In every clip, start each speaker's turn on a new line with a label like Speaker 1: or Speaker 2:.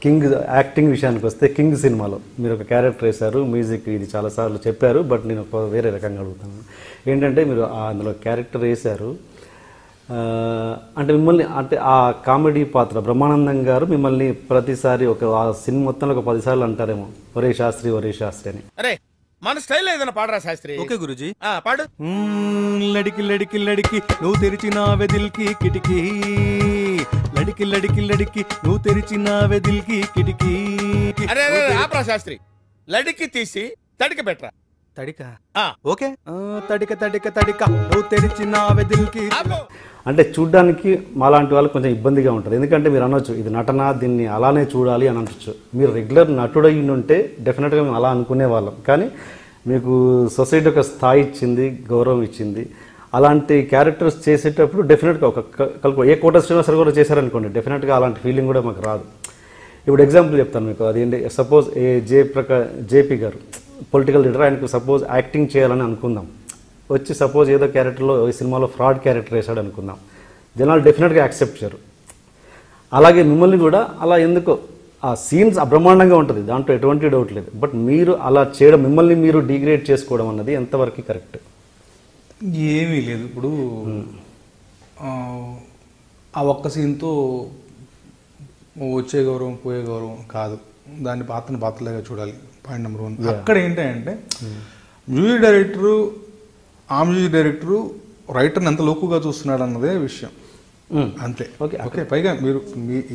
Speaker 1: King acting విషయానికి వస్తే king సినిమాలో మీరు ఒక క్యారెక్టర్ వేశారు, మ్యూజిక్ ఇది చాలాసార్లు చెప్పారు, బట్ నేను ఒక వేరే రకంగా అడుగుతాను. ఏంటంటే మీరు అందులో క్యారెక్టర్ వేశారు, అంటే మిమ్మల్ని అంటే ఆ కామెడీ పాత్ర బ్రహ్మానందం గారు మిమ్మల్ని ప్రతిసారి ఆ సినిమా మొత్తంలో ఒక 10 సార్లు అంటారేమో, ఒరే శాస్త్రి ఒరే శాస్త్రి అని.
Speaker 2: అరే మన స్టైల్ ఏదైనా పాడరా శాస్త్రి.
Speaker 3: ఓకే గురుజీ,
Speaker 2: పాడు.
Speaker 3: లడికి లడికి లడికి నువ్వు తెరిచిన వెదిల్కి కిటికీ, లడికి లడికి లడికి నువ్వు తెరిచిన వెదిల్కి కిటికీ.
Speaker 2: అరే ఆపరా శాస్త్రి, లడికి తీసి తడికి పెట్టరా.
Speaker 3: తడిక ఓకే, తడిక తడిక తడిక నువ్వు తెరిచిన వెదిల్కి.
Speaker 1: అంటే చూడ్డానికి మాలాంటి వాళ్ళకి కొంచెం ఇబ్బందిగా ఉంటుంది, ఎందుకంటే మీరు అనొచ్చు ఇది నటన, దీన్ని అలానే చూడాలి అని అనొచ్చు. మీరు రెగ్యులర్ నటుడై ఉంటే డెఫినెట్గా మేము అలా అనుకునే వాళ్ళం, కానీ మీకు సొసైటీ ఒక స్థాయి ఇచ్చింది, గౌరవం ఇచ్చింది. అలాంటి క్యారెక్టర్స్ చేసేటప్పుడు డెఫినెట్గా ఏ కోట శ్రీనివాసరావు కూడా చేశారనుకోండి, డెఫినెట్గా అలాంటి ఫీలింగ్ కూడా మాకు రాదు. ఇప్పుడు ఎగ్జాంపుల్ చెప్తాను మీకు, అదేంటి సపోజ్ జేపీ గారు పొలిటికల్ లీడర్, ఆయనకు సపోజ్ యాక్టింగ్ చేయాలని అనుకుందాం, వచ్చి సపోజ్ ఏదో క్యారెక్టర్లో ఈ సినిమాలో ఫ్రాడ్ క్యారెక్టర్ వేసాడు అనుకుందాం, జనాలు డెఫినెట్గా యాక్సెప్ట్ చేయరు. అలాగే మిమ్మల్ని కూడా అలా ఎందుకో ఆ సీన్స్ అబ్రహ్మాండంగా ఉంటుంది, దాంట్లో ఎటువంటి డౌట్ లేదు, బట్ మీరు అలా చేయడం, మిమ్మల్ని మీరు డిగ్రేడ్ చేసుకోవడం అన్నది ఎంతవరకు కరెక్ట్?
Speaker 4: ఏమీ లేదు. ఇప్పుడు ఆ ఒక్క సీన్తో వచ్చే గౌరవం పోయే గౌరవం కాదు, దాన్ని పాత్రను పాత్రలాగా చూడాలి. Point number 1. అక్కడ ఏంటంటే మ్యూజిక్ డైరెక్టరు, ఆ మ్యూజిక్ డైరెక్టరు రైటర్ని ఎంత లోకుగా చూస్తున్నాడు అన్నదే విషయం, అంతే. ఓకే, పైగా మీరు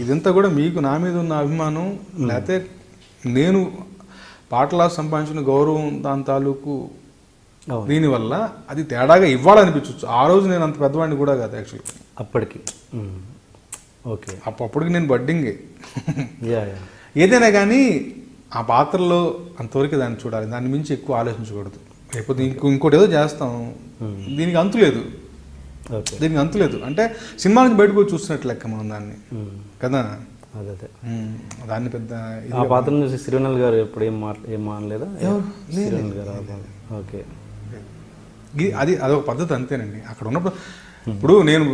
Speaker 4: ఇదంతా కూడా మీకు నా మీద ఉన్న అభిమానం, లేకపోతే నేను పాటలా సంపాదించిన గౌరవం దాని తాలూకు దీనివల్ల అది తేడాగా ఇవ్వాలనిపించవచ్చు. ఆ రోజు నేను అంత పెద్దవాడిని కూడా కాదు యాక్చువల్లీ
Speaker 1: అప్పటికి. ఓకే,
Speaker 4: అప్పటికి నేను బడ్డింగే. ఏదైనా కానీ ఆ పాత్రలో అంతవరకు దాన్ని చూడాలి, దాని మించి ఎక్కువ ఆలోచించకూడదు. లేకపోతే ఇంకోటి ఏదో చేస్తాం, దీనికి అంతులేదు, దీనికి అంతులేదు. అంటే సినిమా నుంచి బయటకు వచ్చి చూస్తున్నట్లు లెక్క మనం దాన్ని కదా.
Speaker 1: అదే
Speaker 4: దాన్ని పెద్ద
Speaker 1: ఆ పాత్ర నుంచి సిరివెన్నెల గారు ఎప్పుడు ఏం మానలేదా? సిరివెన్నెల గారు. ఓకే,
Speaker 4: అదొక పద్ధతి అంతేనండి. అక్కడ ఉన్నప్పుడు, ఇప్పుడు నేను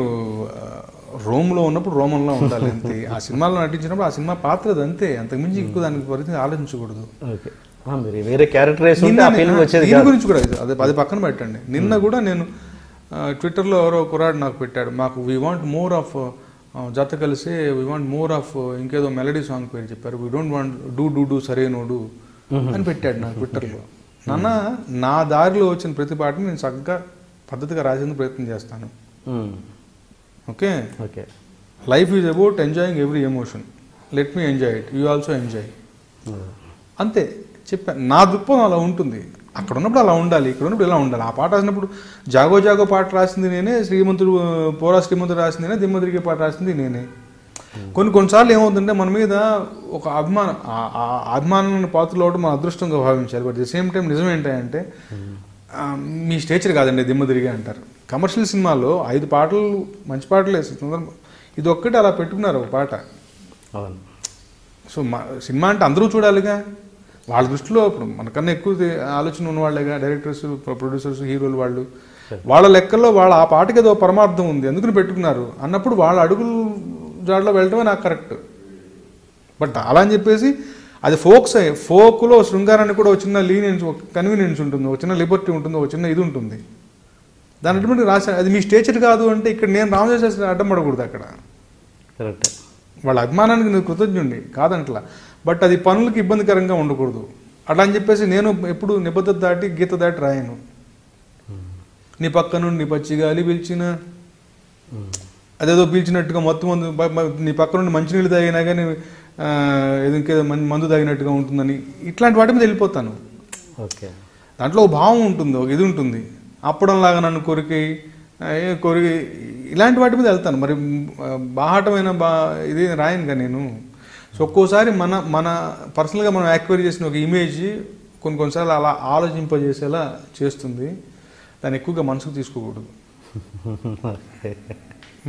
Speaker 4: రోమ్లో ఉన్నప్పుడు రోమంలో ఉండాలి అంతే. ఆ సినిమాలో నటించినప్పుడు ఆ సినిమా పాత్ర అది అంతే, అంతకుమించి ఎక్కువ దానికి పరిస్థితి ఆలోచించకూడదు.
Speaker 1: ఓకే, వేరే క్యారెక్టర్
Speaker 4: దీని గురించి కూడా అది పక్కన పెట్టండి. నిన్న కూడా నేను ట్విట్టర్లో ఎవరో కుర్రాడు నాకు పెట్టాడు, మాకు వీ వాంట్ మోర్ ఆఫ్ జత కలిసి వీ వాంట్ మోర్ ఆఫ్ ఇంకేదో మెలడీ సాంగ్ పేరు చెప్పారు, వీ డోంట్ వాంట్ డూ సరేనోడు అని పెట్టాడు నాకు ట్విట్టర్లో. నాన్న, నా దారిలో వచ్చిన ప్రతి పాటని నేను చక్కగా పద్ధతిగా రాసేందుకు ప్రయత్నం చేస్తాను. Okay, life is about enjoying every emotion, let me enjoy it, you also enjoy, అంతే చెప్పాను. నా దృక్పథం అలా ఉంటుంది. అక్కడ ఉన్నప్పుడు అలా ఉండాలి, ఇక్కడ ఉన్నప్పుడు ఇలా ఉండాలి. ఆ పాట రాసినప్పుడు జాగో జాగో పాట రాసింది నేనే, శ్రీమంతుడు శ్రీమంతుడు రాసింది నేనే, దిమ్మదిరిగే పాట రాసింది నేనే. కొన్నిసార్లు ఏమవుతుందంటే మన మీద ఒక అభిమానాన్ని పాత్రలో అవడం మన అదృష్టంగా భావించాలి. బట్ ది సేమ్ టైం నిజం ఏంటంటే మీ స్టేచర్ కాదండి దిమ్మదిరిగే అంటారు. కమర్షియల్ సినిమాలో 5 పాటలు మంచి పాటలు వేస్తుంది, ఇది ఒక్కటి అలా పెట్టుకున్నారు ఒక పాట. సో సినిమా అంటే అందరూ చూడాలిగా, వాళ్ళ దృష్టిలో ఇప్పుడు మనకన్నా ఎక్కువ ఆలోచన ఉన్నవాళ్ళేగా డైరెక్టర్స్, ప్రొడ్యూసర్స్, హీరోలు. వాళ్ళ లెక్కల్లో ఆ పాటకి ఏదో పరమార్థం ఉంది అందుకని పెట్టుకున్నారు అన్నప్పుడు వాళ్ళ అడుగులు జాడలో వెళ్ళటమే నాకు కరెక్ట్. బట్ అలా అని చెప్పేసి అది ఫోక్లో శృంగారానికి కూడా ఒక చిన్న లీనియన్స్, ఒక కన్వీనియన్స్ ఉంటుంది, ఒక చిన్న లిబర్టీ ఉంటుంది, ఒక చిన్న ఇది ఉంటుంది. దాని అటువంటి రాసా అది మీ స్టేచర్ కాదు అంటే ఇక్కడ నేను రామజోశాస్త్రి అడ్డం పడకూడదు. అక్కడ వాళ్ళ అభిమానానికి నేను కృతజ్ఞుండి కాదంట్లా, బట్ అది పనులకి ఇబ్బందికరంగా ఉండకూడదు. అట్లా అని చెప్పేసి నేను ఎప్పుడు నిబద్ధత దాటి గీత దాటి రాయను. నీ పక్క నుండి నీ పచ్చిగాలి పిలిచిన అదేదో పీల్చినట్టుగా మొత్తం నీ పక్క నుండి మంచినీళ్ళు తాగినా కానీ ఇంకేదో మందు తాగినట్టుగా ఉంటుందని ఇట్లాంటి వాటి మీద వెళ్ళిపోతాను.
Speaker 1: ఓకే,
Speaker 4: దాంట్లో ఒక భావం ఉంటుంది, ఒక ఇది ఉంటుంది. అప్పడంలాగా నన్ను కొరికి ఇలాంటి వాటి మీద వెళ్తాను. మరి బాహాటమైన ఇది రాయనుగా నేను. సో ఒక్కోసారి మన పర్సనల్గా మనం యాక్వైర్ చేసిన ఒక ఇమేజ్ కొన్నిసార్లు అలా ఆలోచింపజేసేలా చేస్తుంది. దాన్ని ఎక్కువగా మనసుకు తీసుకోకూడదు.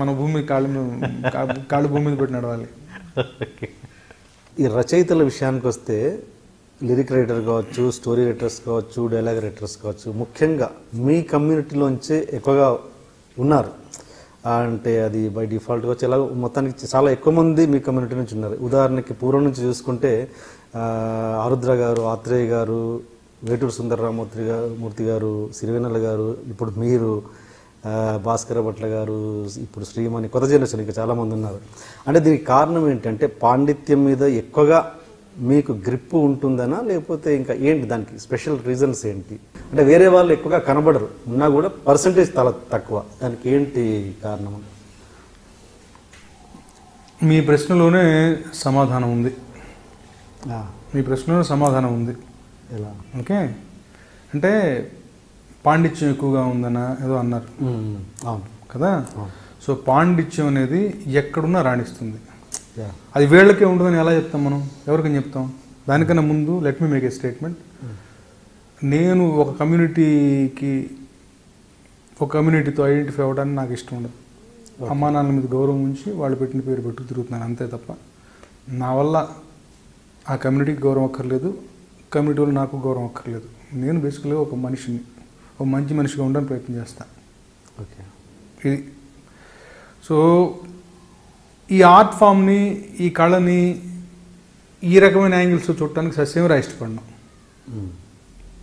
Speaker 4: మన భూమి కాళ్ళు భూమి మీద పెట్టి నడవాలి.
Speaker 1: ఈ రచయితల విషయానికి వస్తే లిరిక్ రైటర్ కావచ్చు, స్టోరీ రైటర్స్ కావచ్చు, డైలాగ్ రైటర్స్ కావచ్చు, ముఖ్యంగా మీ కమ్యూనిటీలోంచే ఎక్కువగా ఉన్నారు. అంటే అది బై డిఫాల్ట్గా వచ్చి ఎలా మొత్తానికి చాలా ఎక్కువ మంది మీ కమ్యూనిటీ నుంచి ఉన్నారు. ఉదాహరణకి పూర్వం నుంచి చూసుకుంటే ఆరుద్ర గారు, ఆత్రేయ గారు, వేటూరు సుందరరామూర్తి గారు, సిరివెన్నెల గారు, ఇప్పుడు మీరు, భాస్కర భట్ల గారు, ఇప్పుడు శ్రీమణి, కొత్త జనరేషన్ ఇంకా చాలామంది ఉన్నారు. అంటే దీనికి కారణం ఏంటంటే పాండిత్యం మీద ఎక్కువగా మీకు గ్రిప్ ఉంటుందనా, లేకపోతే ఇంకా ఏంటి దానికి స్పెషల్ రీజన్స్ ఏంటి? అంటే వేరే వాళ్ళు ఎక్కువగా కనబడరు, ఉన్నా కూడా పర్సంటేజ్ చాలా తక్కువ, దానికి ఏంటి కారణం?
Speaker 4: మీ ప్రశ్నలోనే సమాధానం ఉంది. మీ ప్రశ్నలోనే సమాధానం ఉంది.
Speaker 1: ఎలా?
Speaker 4: ఓకే, అంటే పాండిత్యం ఎక్కువగా ఉందనా ఏదో అన్నారు.
Speaker 1: అవును
Speaker 4: కదా. సో పాండిత్యం అనేది ఎక్కడున్నా రాణిస్తుంది.
Speaker 1: యా.
Speaker 4: అది వీళ్ళకే ఉండదని ఎలా చెప్తాం మనం? ఎవరికని చెప్తాం? దానికన్నా ముందు let me make a statement. నేను ఒక కమ్యూనిటీతో ఐడెంటిఫై అవ్వడానికి నాకు ఇష్టం ఉండదు. అమ్మా నాన్నల మీద గౌరవం ఉంచి వాళ్ళు పెట్టిన పేరు పెట్టు తిరుగుతున్నాను అంతే తప్ప నా వల్ల ఆ కమ్యూనిటీకి గౌరవం అక్కర్లేదు, కమ్యూనిటీ వాళ్ళు నాకు గౌరవం అక్కర్లేదు. నేను బేసికల్గా ఒక మనిషిని, ఒక మంచి మనిషిగా ఉండడానికి ప్రయత్నం చేస్తాను.
Speaker 1: ఓకే.
Speaker 4: ఇది సో ఈ ఆర్ట్ ఫామ్ని, ఈ కళని ఈ రకమైన యాంగిల్స్ చూడటానికి సస్యమరా ఇష్టపడినాం.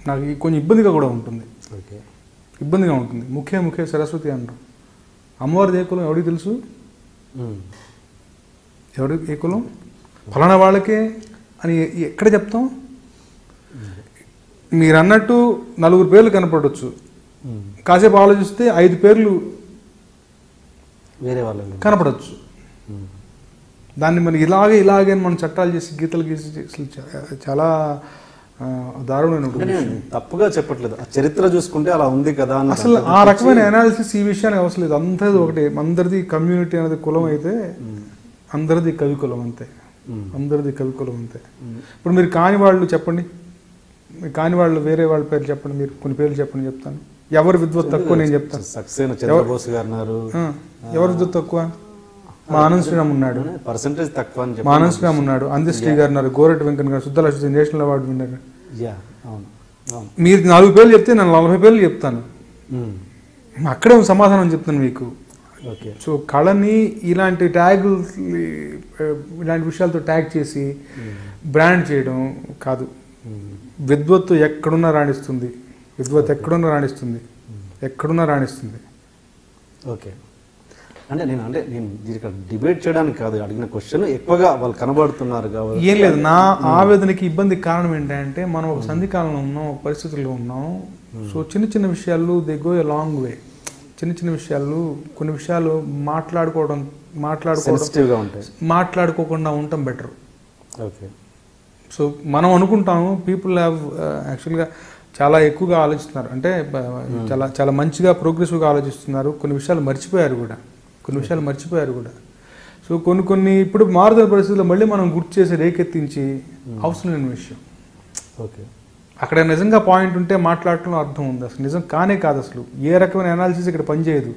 Speaker 4: నాకు కొంచెం ఇబ్బందిగా కూడా ఉంటుంది.
Speaker 1: ఓకే.
Speaker 4: ఇబ్బందిగా ఉంటుంది. ముఖ్య సరస్వతి అంటాం. అమ్మవారిది ఏ కులం ఎవరికి తెలుసు? ఎవరికి ఏ కులం? ఫలానా వాళ్ళకే అని ఎక్కడ చెప్తాం? మీరు అన్నట్టు 4 పేర్లు కనపడవచ్చు, కాసేపు ఆలోచిస్తే 5 పేర్లు
Speaker 1: వేరే వాళ్ళు
Speaker 4: కనపడవచ్చు. దాన్ని మనం ఇలాగే మనం చట్టాలు చేసి గీతలు గీసి చాలా దారుణమైన ఉంటుంది.
Speaker 1: తప్పుగా చెప్పట్లేదు, ఆ చరిత్ర చూసుకుంటే అలా ఉంది కదా అని.
Speaker 4: అసలు ఆ రకమైన అనాలిసిస్ ఈ విషయానికి అవసరం లేదు. అందరిది ఒకటే. అందరిది కమ్యూనిటీ అనేది కులం అయితే అందరిది కవి కులం అంతే. అందరిది కవి కులం అంతే. ఇప్పుడు మీరు కాని వాళ్ళు చెప్పండి, కాని వాళ్ళు వేరే వాళ్ళ పేర్లు చెప్పండి, మీరు కొన్ని పేర్లు చెప్పండి చెప్తాను. ఎవరు విద్వత్ తక్కువ నేను చెప్తాను.
Speaker 1: సక్సేనా చంద్రబోస్ గారు ఉన్నారు.
Speaker 4: ఎవరు విద్వత్ తక్కువ? మా ఆనంద్ శ్రీరామ్ ఉన్నాడు,
Speaker 1: పర్సెంటేజ్ తక్కువ అని
Speaker 4: మా ఆనంద్ శ్రీరామ్ ఉన్నాడు, అందశ్రీ గారు ఉన్నారు, గోరెట్ వెంకన్న గారు, సుద్దలక్ష్మి నేషనల్ అవార్డు విన్నారు. మీరు 4 పేర్లు చెప్తే నేను 40 పేర్లు చెప్తాను. అక్కడే సమాధానం చెప్తాను మీకు.
Speaker 1: ఓకే.
Speaker 4: సో కళని ఇలాంటి ట్యాగులు, ఇలాంటి విషయాలతో ట్యాగ్ చేసి బ్రాండ్ చేయడం కాదు. విద్వత్తు ఎక్కడున్నా రాణిస్తుంది. విద్వత్ ఎక్కడున్నా రాణిస్తుంది. ఎక్కడున్నా రాణిస్తుంది.
Speaker 1: ఓకే. అంటే నేను ఇక్కడ డిబేట్ చేయడానికి కాదు అడిగిన క్వశ్చన్, ఎక్కువగా వాళ్ళు కనబడుతున్నారు కాబట్టి.
Speaker 4: ఏం లేదు, నా ఆవేదనకి ఇబ్బందికి కారణం ఏంటంటే మనం ఒక సంధికాలంలో ఉన్నాం, ఒక పరిస్థితుల్లో ఉన్నాం. సో చిన్న విషయాలు they go a long way. చిన్న విషయాలు, కొన్ని విషయాలు
Speaker 1: సెన్సిటివ్గా ఉంటాయి,
Speaker 4: మాట్లాడుకోకుండా ఉండటం బెటర్.
Speaker 1: ఓకే.
Speaker 4: సో మనం అనుకుంటాము పీపుల్ హ్యావ్ యాక్చువల్గా చాలా ఎక్కువగా ఆలోచిస్తున్నారు, అంటే చాలా మంచిగా ప్రోగ్రెసివ్గా ఆలోచిస్తున్నారు. కొన్ని విషయాలు మర్చిపోయారు కూడా. సో కొన్ని ఇప్పుడు మారుతున్న పరిస్థితుల్లో మళ్ళీ మనం గుర్తు చేసి రేకెత్తించి అవసరం లేని విషయం.
Speaker 1: ఓకే.
Speaker 4: అక్కడ నిజంగా పాయింట్ ఉంటే మాట్లాడటంలో అర్థం ఉంది. అసలు నిజం కానే కాదు. అసలు ఏ రకమైన అనాలిసిస్ ఇక్కడ పనిచేయదు.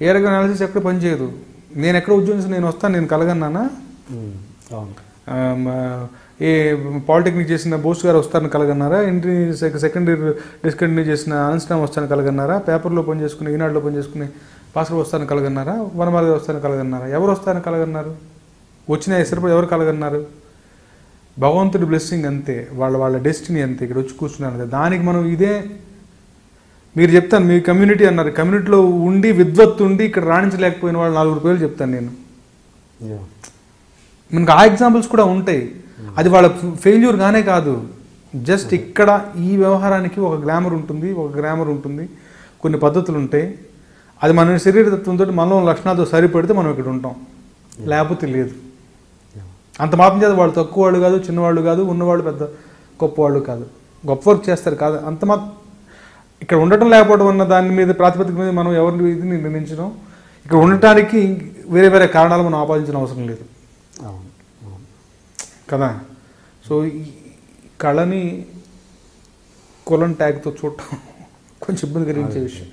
Speaker 4: ఏ రకమైన అనాలిసిస్ ఎక్కడ పనిచేయదు. నేను ఎక్కడ ఉద్యోగం నేను వస్తాను, నేను కలగన్నానా? ఏ పాలిటెక్నిక్ చేసిన బోస్ గారు వస్తారని కలగన్నారా? సెకండ్ ఇయర్ డిస్కంటిన్యూ చేసిన ఆనంద్ వస్తారని కలగన్నారా? పేపర్లో పనిచేసుకుని, ఈనాడులో పనిచేసుకుని భాస్కర్ వస్తారని కలగన్నారా? వనమాల గారు వస్తారని కలగన్నారా? ఎవరు వస్తారని కలగన్నారు? వచ్చిన ఇష్టపడి ఎవరు కలగన్నారు? భగవంతుడి బ్లెస్సింగ్ అంతే, వాళ్ళ డెస్టినీ అంతే. ఇక్కడ వచ్చి కూర్చున్నారు. దానికి మనం ఇదే మీరు చెప్తాను. మీ కమ్యూనిటీ అన్నారు, కమ్యూనిటీలో ఉండి విద్వత్తు ఉండి ఇక్కడ రాణించలేకపోయిన వాళ్ళు 4 పేర్లు చెప్తాను నేను. మనకు ఆ ఎగ్జాంపుల్స్ కూడా ఉంటాయి. అది వాళ్ళ ఫెయిల్యూర్ గానే కాదు, జస్ట్ ఇక్కడ ఈ వ్యవహారానికి ఒక గ్లామర్ ఉంటుంది, కొన్ని పద్ధతులు ఉంటాయి. అది మన శరీరతత్వంతో మనలో లక్షణాలతో సరిపడితే మనం ఇక్కడ ఉంటాం, లేకపోతే లేదు. అంత మాత్రం చేత వాళ్ళు తక్కువ వాళ్ళు కాదు, చిన్నవాళ్ళు కాదు, ఉన్నవాళ్ళు పెద్ద గొప్పవాళ్ళు కాదు. గొప్ప వర్క్ చేస్తారు కాదు, అంత మాత్రం ఇక్కడ ఉండటం లేకపోవడం అన్న దాని మీద ప్రాతిపదిక మీద మనం ఎవరిని ఇది నిర్ణయించడం. ఇక్కడ ఉండటానికి వేరే కారణాలు మనం ఆపాదించిన అవసరం లేదు కదా. సో ఈ కళని కులం ట్యాగ్తో చూడటం కొంచెం ఇబ్బంది కలిగించే విషయం.